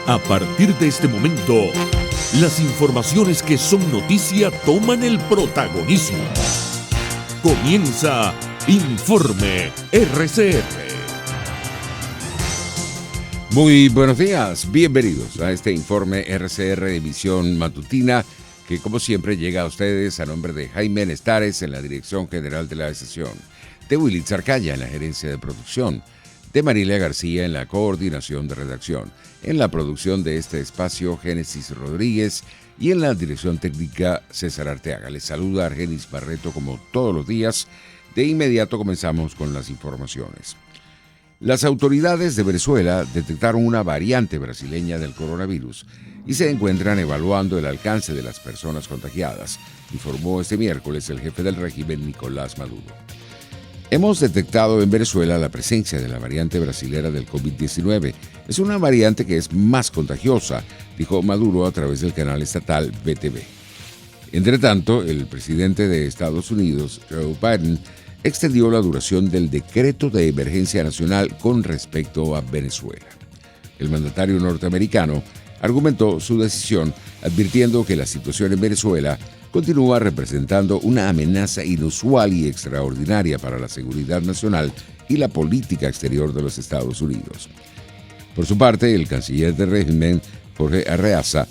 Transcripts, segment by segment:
A partir de este momento, las informaciones que son noticia toman el protagonismo. Comienza Informe RCR. Muy buenos días, bienvenidos a este Informe RCR edición matutina que como siempre llega a ustedes a nombre de Jaime Nestares en la dirección general de la estación, de Willy Zarcaya en la gerencia de producción, de Marilia García en la coordinación de redacción, en la producción de este espacio Génesis Rodríguez y en la dirección técnica César Arteaga. Les saluda Argenis Barreto como todos los días. De inmediato comenzamos con las informaciones. Las autoridades de Venezuela detectaron una variante brasileña del coronavirus y se encuentran evaluando el alcance de las personas contagiadas, informó este miércoles el jefe del régimen Nicolás Maduro. Hemos detectado en Venezuela la presencia de la variante brasilera del COVID-19. Es una variante que es más contagiosa, dijo Maduro a través del canal estatal BTV. Entre tanto, el presidente de Estados Unidos, Joe Biden, extendió la duración del decreto de emergencia nacional con respecto a Venezuela. El mandatario norteamericano argumentó su decisión advirtiendo que la situación en Venezuela continúa representando una amenaza inusual y extraordinaria para la seguridad nacional y la política exterior de los Estados Unidos. Por su parte, el canciller del régimen, Jorge Arreaza,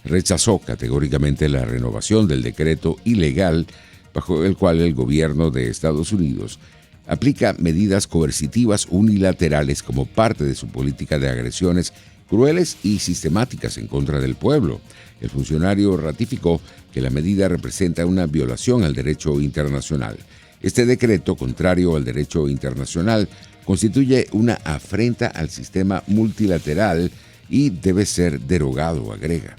rechazó categóricamente la renovación del decreto ilegal bajo el cual el gobierno de Estados Unidos aplica medidas coercitivas unilaterales como parte de su política de agresiones crueles y sistemáticas en contra del pueblo. El funcionario ratificó que la medida representa una violación al derecho internacional. Este decreto, contrario al derecho internacional, constituye una afrenta al sistema multilateral y debe ser derogado, agrega.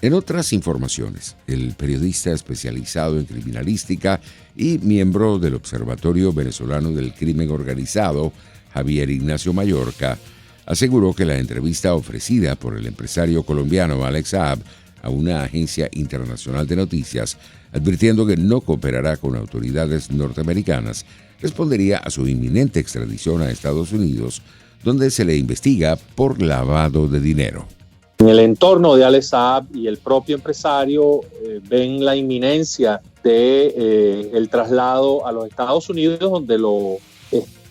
En otras informaciones, el periodista especializado en criminalística y miembro del Observatorio Venezolano del Crimen Organizado, Javier Ignacio Mallorca, aseguró que la entrevista ofrecida por el empresario colombiano Alex Saab a una agencia internacional de noticias, advirtiendo que no cooperará con autoridades norteamericanas, respondería a su inminente extradición a Estados Unidos, donde se le investiga por lavado de dinero. En el entorno de Alex Saab y el propio empresario ven la inminencia de el traslado a los Estados Unidos, donde lo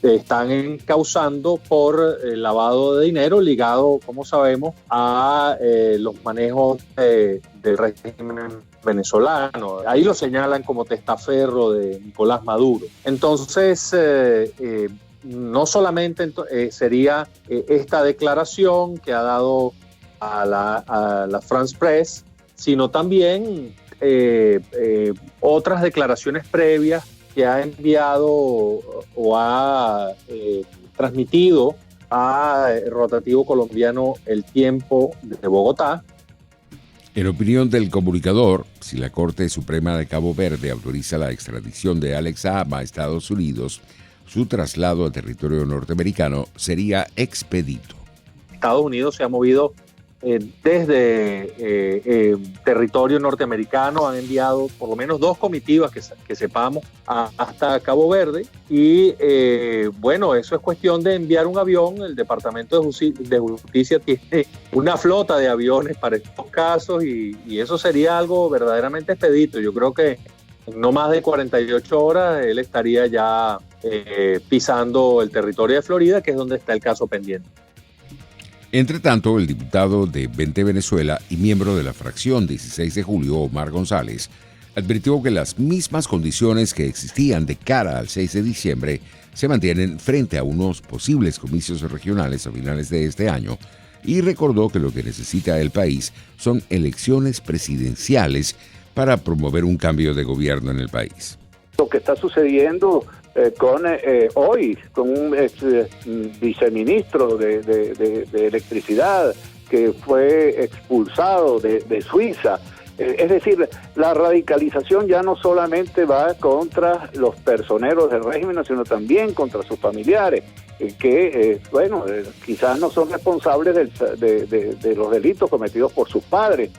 están encausando por lavado de dinero ligado, como sabemos, a los manejos del régimen venezolano. Ahí lo señalan como testaferro de Nicolás Maduro. Entonces, no solamente sería esta declaración que ha dado a la France Press, sino también otras declaraciones previas que ha enviado o ha transmitido a Rotativo Colombiano El Tiempo de Bogotá. En opinión del comunicador, si la Corte Suprema de Cabo Verde autoriza la extradición de Alex Saab a Estados Unidos, su traslado a territorio norteamericano sería expedito. Estados Unidos se ha movido desde territorio norteamericano, han enviado por lo menos 2 comitivas que sepamos hasta Cabo Verde y bueno, eso es cuestión de enviar un avión. El Departamento de Justicia tiene una flota de aviones para estos casos y eso sería algo verdaderamente expedito. Yo creo que en no más de 48 horas él estaría ya pisando el territorio de Florida, que es donde está el caso pendiente. Entre tanto, el diputado de Vente Venezuela y miembro de la fracción 16 de julio, Omar González, advirtió que las mismas condiciones que existían de cara al 6 de diciembre se mantienen frente a unos posibles comicios regionales a finales de este año y recordó que lo que necesita el país son elecciones presidenciales para promover un cambio de gobierno en el país. Lo que está sucediendo hoy con un viceministro de electricidad que fue expulsado de Suiza. Es decir, la radicalización ya no solamente va contra los personeros del régimen, sino también contra sus familiares, que quizás no son responsables de los delitos cometidos por sus padres,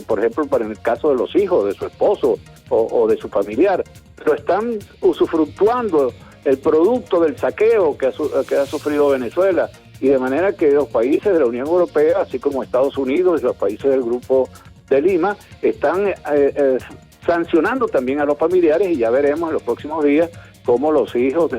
por ejemplo, en el caso de los hijos, de su esposo o de su familiar, pero están usufructuando el producto del saqueo que ha sufrido Venezuela y de manera que los países de la Unión Europea, así como Estados Unidos y los países del Grupo de Lima, están sancionando también a los familiares, y ya veremos en los próximos días cómo los hijos,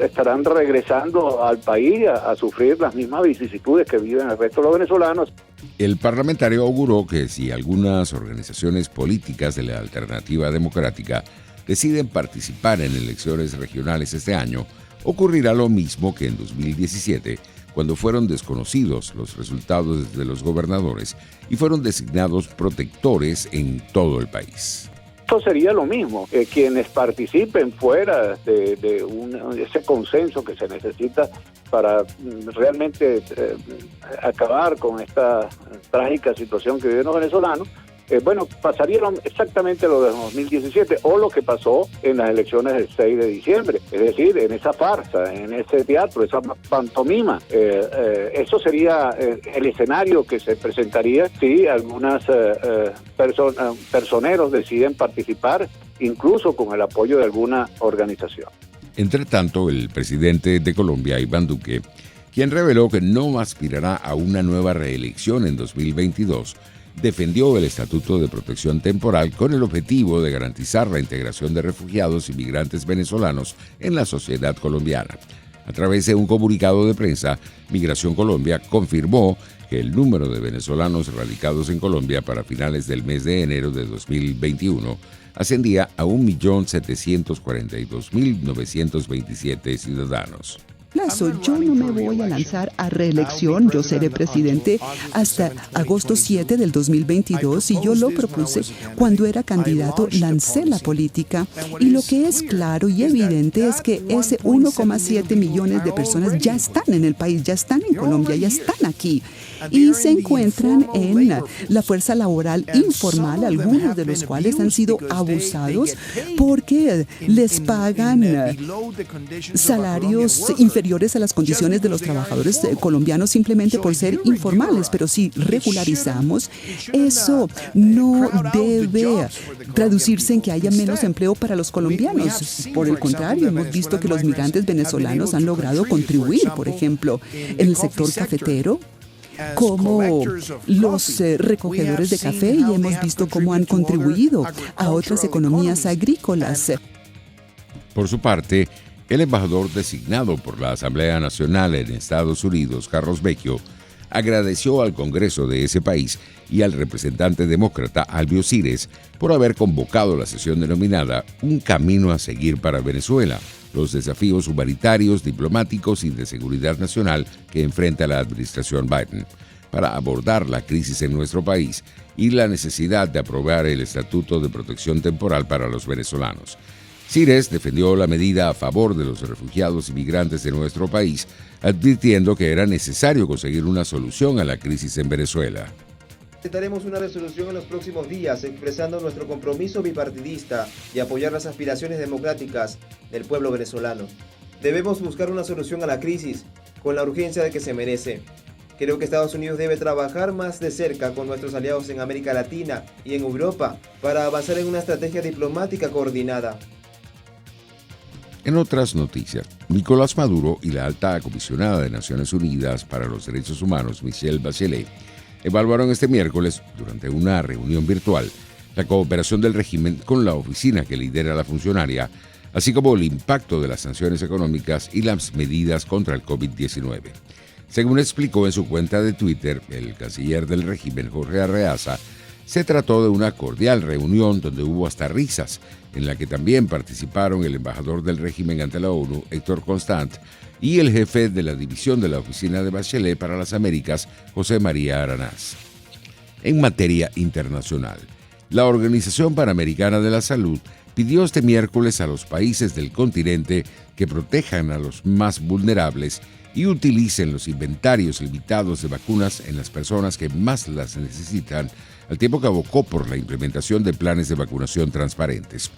estarán regresando al país a sufrir las mismas vicisitudes que viven el resto de los venezolanos. El parlamentario auguró que si algunas organizaciones políticas de la Alternativa Democrática deciden participar en elecciones regionales este año, ocurrirá lo mismo que en 2017, cuando fueron desconocidos los resultados de los gobernadores y fueron designados protectores en todo el país. Esto sería lo mismo, quienes participen fuera de ese consenso que se necesita para realmente acabar con esta trágica situación que viven los venezolanos, pasaría exactamente lo de 2017 o lo que pasó en las elecciones del 6 de diciembre, es decir, en esa farsa, en ese teatro, esa pantomima. Eso sería el escenario que se presentaría si algunas personeros deciden participar, incluso con el apoyo de alguna organización. Entre tanto, el presidente de Colombia, Iván Duque, quien reveló que no aspirará a una nueva reelección en 2022, defendió el Estatuto de Protección Temporal con el objetivo de garantizar la integración de refugiados y migrantes venezolanos en la sociedad colombiana. A través de un comunicado de prensa, Migración Colombia confirmó que el número de venezolanos radicados en Colombia para finales del mes de enero de 2021 ascendía a 1.742.927 ciudadanos. Yo no me voy a lanzar a reelección, yo seré presidente hasta agosto 7 del 2022 y yo lo propuse cuando era candidato, lancé la política y lo que es claro y evidente es que ese 1,7 millones de personas ya están en el país, ya están en Colombia, ya están aquí y se encuentran en la fuerza laboral informal, algunos de los cuales han sido abusados porque les pagan salarios inferiores a las condiciones de los trabajadores colombianos simplemente por ser informales, pero si regularizamos, eso no debe traducirse en que haya menos empleo para los colombianos. Por el contrario, hemos visto que los migrantes venezolanos han logrado contribuir, por ejemplo, en el sector cafetero, como los recogedores de café, y hemos visto cómo han contribuido a otras economías agrícolas. Por su parte, el embajador designado por la Asamblea Nacional en Estados Unidos, Carlos Vecchio, agradeció al Congreso de ese país y al representante demócrata Albio Cires por haber convocado la sesión denominada Un camino a seguir para Venezuela, los desafíos humanitarios, diplomáticos y de seguridad nacional que enfrenta la administración Biden, para abordar la crisis en nuestro país y la necesidad de aprobar el Estatuto de Protección Temporal para los venezolanos. Cires defendió la medida a favor de los refugiados y migrantes de nuestro país, advirtiendo que era necesario conseguir una solución a la crisis en Venezuela. Presentaremos una resolución en los próximos días expresando nuestro compromiso bipartidista y apoyar las aspiraciones democráticas del pueblo venezolano. Debemos buscar una solución a la crisis con la urgencia de que se merece. Creo que Estados Unidos debe trabajar más de cerca con nuestros aliados en América Latina y en Europa para avanzar en una estrategia diplomática coordinada. En otras noticias, Nicolás Maduro y la alta comisionada de Naciones Unidas para los Derechos Humanos, Michelle Bachelet, evaluaron este miércoles, durante una reunión virtual, la cooperación del régimen con la oficina que lidera la funcionaria, así como el impacto de las sanciones económicas y las medidas contra el COVID-19. Según explicó en su cuenta de Twitter, el canciller del régimen, Jorge Arreaza, se trató de una cordial reunión donde hubo hasta risas, en la que también participaron el embajador del régimen ante la ONU, Héctor Constant, y el jefe de la división de la oficina de Bachelet para las Américas, José María Aranaz. En materia internacional, la Organización Panamericana de la Salud pidió este miércoles a los países del continente que protejan a los más vulnerables y utilicen los inventarios limitados de vacunas en las personas que más las necesitan, al tiempo que abocó por la implementación de planes de vacunación transparentes.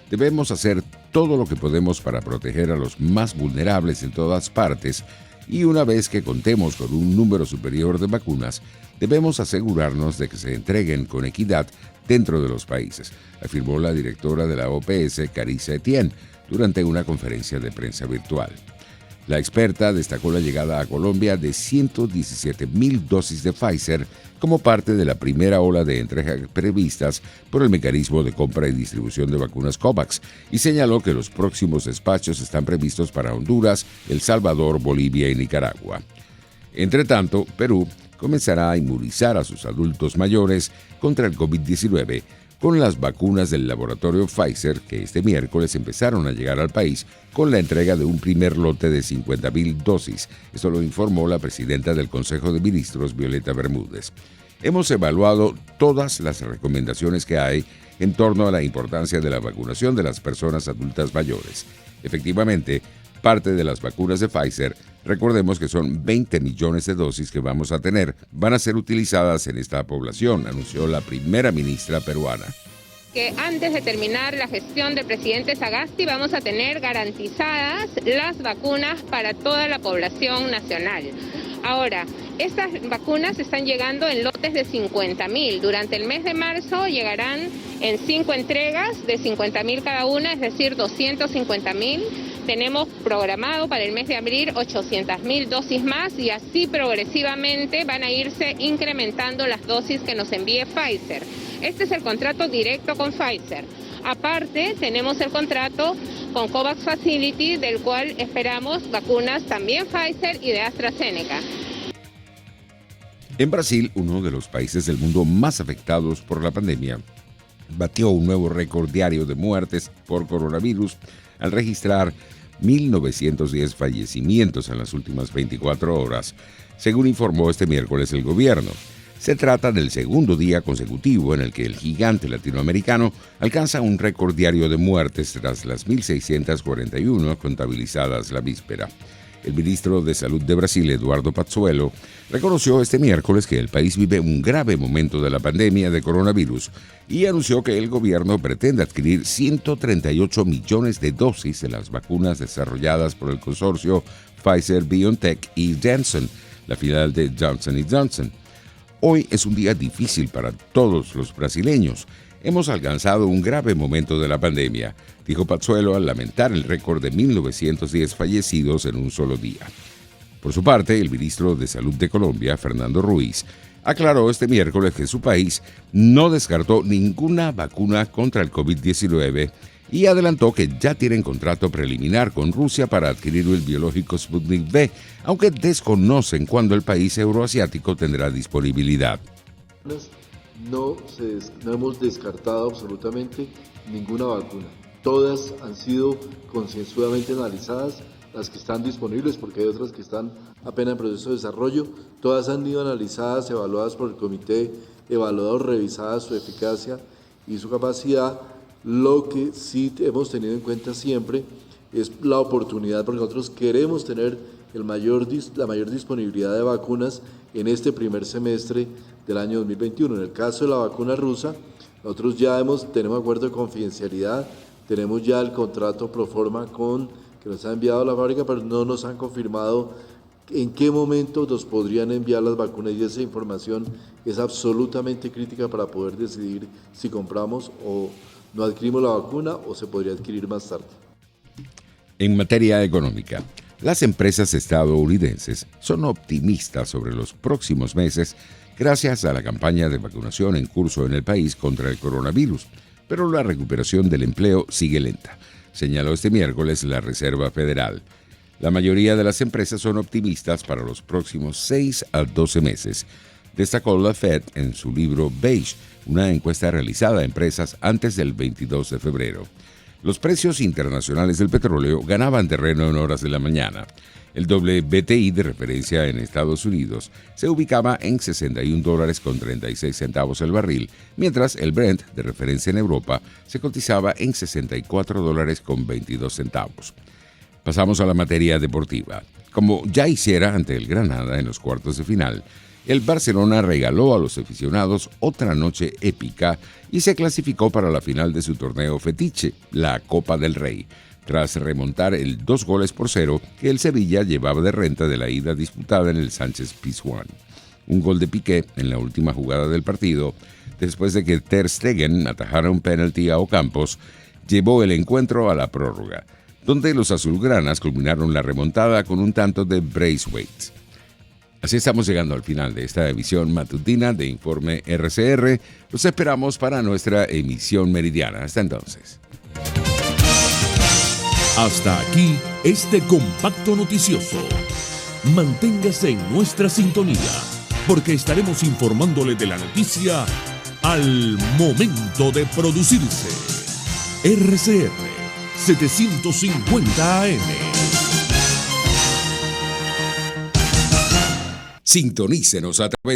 Debemos hacer todo lo que podemos para proteger a los más vulnerables en todas partes y una vez que contemos con un número superior de vacunas, debemos asegurarnos de que se entreguen con equidad dentro de los países, afirmó la directora de la OPS, Carissa Etienne, durante una conferencia de prensa virtual. La experta destacó la llegada a Colombia de 117.000 dosis de Pfizer como parte de la primera ola de entregas previstas por el mecanismo de compra y distribución de vacunas COVAX y señaló que los próximos despachos están previstos para Honduras, El Salvador, Bolivia y Nicaragua. Entre tanto, Perú comenzará a inmunizar a sus adultos mayores contra el COVID-19 con las vacunas del laboratorio Pfizer, que este miércoles empezaron a llegar al país con la entrega de un primer lote de 50.000 dosis. Esto lo informó la presidenta del Consejo de Ministros, Violeta Bermúdez. Hemos evaluado todas las recomendaciones que hay en torno a la importancia de la vacunación de las personas adultas mayores. Efectivamente, parte de las vacunas de Pfizer, recordemos que son 20 millones de dosis que vamos a tener, van a ser utilizadas en esta población, anunció la primera ministra peruana. Que antes de terminar la gestión del presidente Sagasti vamos a tener garantizadas las vacunas para toda la población nacional. Ahora, estas vacunas están llegando en lotes de 50.000. Durante el mes de marzo llegarán en 5 entregas de 50.000 cada una, es decir, 250.000. Tenemos programado para el mes de abril 800.000 dosis más y así progresivamente van a irse incrementando las dosis que nos envíe Pfizer. Este es el contrato directo con Pfizer. Aparte, tenemos el contrato con COVAX Facility, del cual esperamos vacunas también Pfizer y de AstraZeneca. En Brasil, uno de los países del mundo más afectados por la pandemia, batió un nuevo récord diario de muertes por coronavirus al registrar 1.910 fallecimientos en las últimas 24 horas, según informó este miércoles el gobierno. Se trata del segundo día consecutivo en el que el gigante latinoamericano alcanza un récord diario de muertes tras las 1.641 contabilizadas la víspera. El ministro de Salud de Brasil, Eduardo Pazuello, reconoció este miércoles que el país vive un grave momento de la pandemia de coronavirus y anunció que el gobierno pretende adquirir 138 millones de dosis de las vacunas desarrolladas por el consorcio Pfizer-BioNTech y Janssen, la filial de Johnson & Johnson. Hoy es un día difícil para todos los brasileños. Hemos alcanzado un grave momento de la pandemia, dijo Pazuello al lamentar el récord de 1.910 fallecidos en un solo día. Por su parte, el ministro de Salud de Colombia, Fernando Ruiz, aclaró este miércoles que su país no descartó ninguna vacuna contra el COVID-19 y adelantó que ya tienen contrato preliminar con Rusia para adquirir el biológico Sputnik V, aunque desconocen cuándo el país euroasiático tendrá disponibilidad. No hemos descartado absolutamente ninguna vacuna. Todas han sido concienzudamente analizadas, las que están disponibles, porque hay otras que están apenas en proceso de desarrollo. Todas han sido analizadas, evaluadas por el comité evaluador, revisadas su eficacia y su capacidad. Lo que sí hemos tenido en cuenta siempre es la oportunidad, porque nosotros queremos tener la mayor disponibilidad de vacunas en este primer semestre del año 2021. En el caso de la vacuna rusa, nosotros ya tenemos acuerdo de confidencialidad, tenemos ya el contrato pro forma que nos ha enviado la fábrica, pero no nos han confirmado en qué momento nos podrían enviar las vacunas, y esa información es absolutamente crítica para poder decidir si compramos o no adquirimos la vacuna o se podría adquirir más tarde. En materia económica, las empresas estadounidenses son optimistas sobre los próximos meses gracias a la campaña de vacunación en curso en el país contra el coronavirus, pero la recuperación del empleo sigue lenta, señaló este miércoles la Reserva Federal. La mayoría de las empresas son optimistas para los próximos 6 a 12 meses, destacó la Fed en su libro Beige, una encuesta realizada a empresas antes del 22 de febrero. Los precios internacionales del petróleo ganaban terreno en horas de la mañana. El WTI de referencia en Estados Unidos se ubicaba en $61.36 el barril, mientras el Brent de referencia en Europa se cotizaba en $64.22. Pasamos a la materia deportiva. Como ya hiciera ante el Granada en los cuartos de final, el Barcelona regaló a los aficionados otra noche épica y se clasificó para la final de su torneo fetiche, la Copa del Rey, tras remontar el 2-0 que el Sevilla llevaba de renta de la ida disputada en el Sánchez-Pizjuán. Un gol de Piqué en la última jugada del partido, después de que Ter Stegen atajara un penalti a Ocampos, llevó el encuentro a la prórroga. donde los azulgranas culminaron la remontada con un tanto de Braithwaite. Así estamos llegando al final de esta emisión matutina de Informe RCR. Los esperamos para nuestra emisión meridiana. Hasta entonces. Hasta aquí este compacto noticioso. Manténgase en nuestra sintonía, porque estaremos informándole de la noticia al momento de producirse. RCR 750 AM. Sintonícenos a través